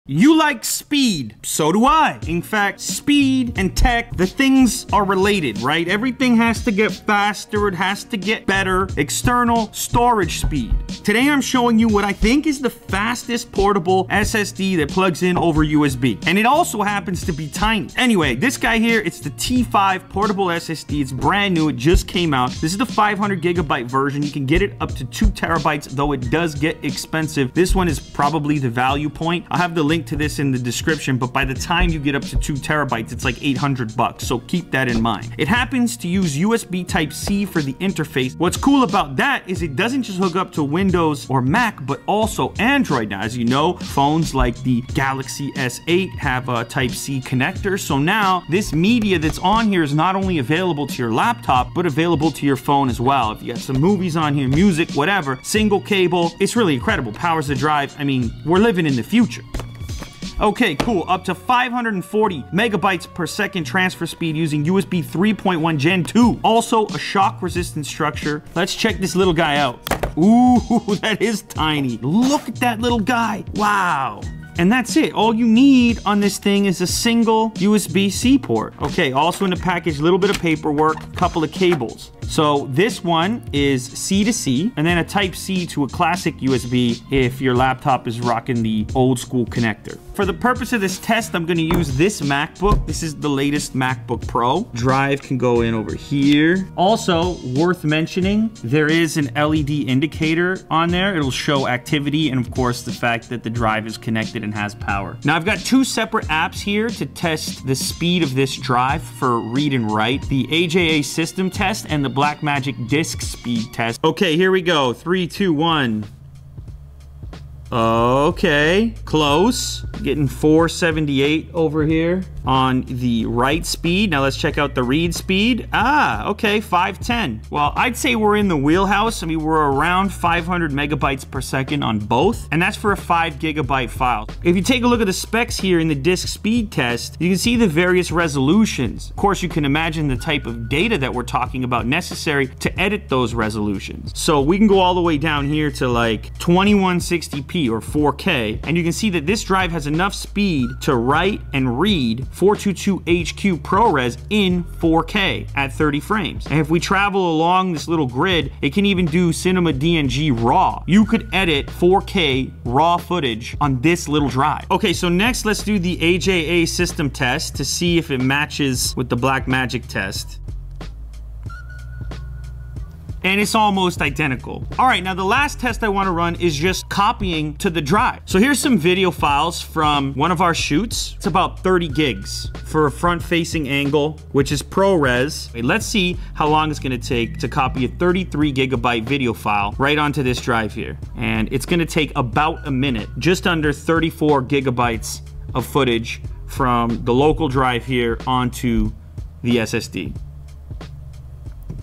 You like speed, so do I. In fact, speed and tech, the things are related, right? Everything has to get faster, it has to get better. External storage speed. Today I'm showing you what I think is the fastest portable SSD that plugs in over USB. And it also happens to be tiny. Anyway, this guy here, it's the T5 portable SSD. It's brand new, it just came out. This is the 500 gigabyte version. You can get it up to 2 terabytes, though it does get expensive. This one is probably the value point. I'll have the link to this in the description, but by the time you get up to 2 terabytes, it's like 800 bucks, so keep that in mind. It happens to use USB Type-C for the interface. What's cool about that is it doesn't just hook up to Windows or Mac, but also Android. Now, as you know, phones like the Galaxy S8 have a Type-C connector, so now this media that's on here is not only available to your laptop, but available to your phone as well. If you got some movies on here, music, whatever, single cable, it's really incredible. Powers the drive. I mean, we're living in the future. Okay, cool. Up to 540 megabytes per second transfer speed using USB 3.1 Gen 2. Also, a shock-resistant structure. Let's check this little guy out. Ooh, that is tiny. Look at that little guy. Wow. And that's it. All you need on this thing is a single USB-C port. Okay, also in the package, a little bit of paperwork, a couple of cables. So this one is C to C, and then a Type-C to a classic USB if your laptop is rocking the old school connector. For the purpose of this test, I'm gonna use this MacBook. This is the latest MacBook Pro. Drive can go in over here. Also, worth mentioning, there is an LED indicator on there. It'll show activity and of course the fact that the drive is connected and has power. Now I've got 2 separate apps here to test the speed of this drive for read and write. The AJA system test and the Blackmagic disk speed test. Okay, here we go. 3, 2, 1. Okay, close. Getting 478 over here on the write speed. Now let's check out the read speed. Ah, okay, 510. Well, I'd say we're in the wheelhouse. I mean, we're around 500 megabytes per second on both, and that's for a 5 gigabyte file. If you take a look at the specs here in the disk speed test, you can see the various resolutions. Of course, you can imagine the type of data that we're talking about necessary to edit those resolutions. So we can go all the way down here to like 2160p or 4K, and you can see that this drive has enough speed to write and read 422HQ ProRes in 4K at 30 frames. And if we travel along this little grid, it can even do Cinema DNG RAW. You could edit 4K RAW footage on this little drive. Okay, so next let's do the AJA system test to see if it matches with the Blackmagic test. And it's almost identical. All right, now the last test I wanna run is just copying to the drive. So here's some video files from one of our shoots. It's about 30 gigs for a front-facing angle, which is ProRes. Okay, let's see how long it's gonna take to copy a 33 gigabyte video file right onto this drive here. And it's gonna take about a minute, just under 34 gigabytes of footage from the local drive here onto the SSD.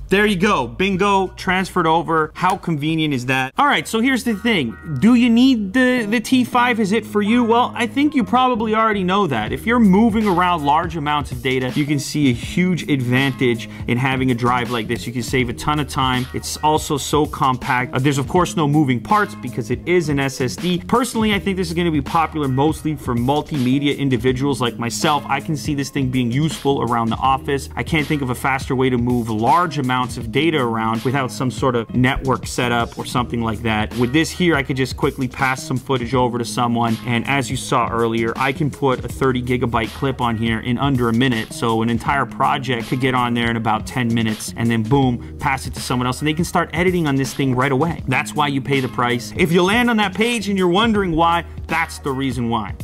There you go, bingo, transferred over. How convenient is that? All right, so here's the thing. Do you need the T5? Is it for you? Well, I think you probably already know that. If you're moving around large amounts of data, you can see a huge advantage in having a drive like this. You can save a ton of time. It's also so compact. There's of course no moving parts because it is an SSD. Personally, I think this is gonna be popular mostly for multimedia individuals like myself. I can see this thing being useful around the office. I can't think of a faster way to move large amounts of data around without some sort of network setup or something like that. With this here, I could just quickly pass some footage over to someone, and as you saw earlier, I can put a 30 gigabyte clip on here in under a minute, so an entire project could get on there in about 10 minutes, and then boom, pass it to someone else, and they can start editing on this thing right away. That's why you pay the price. If you land on that page and you're wondering why, that's the reason why.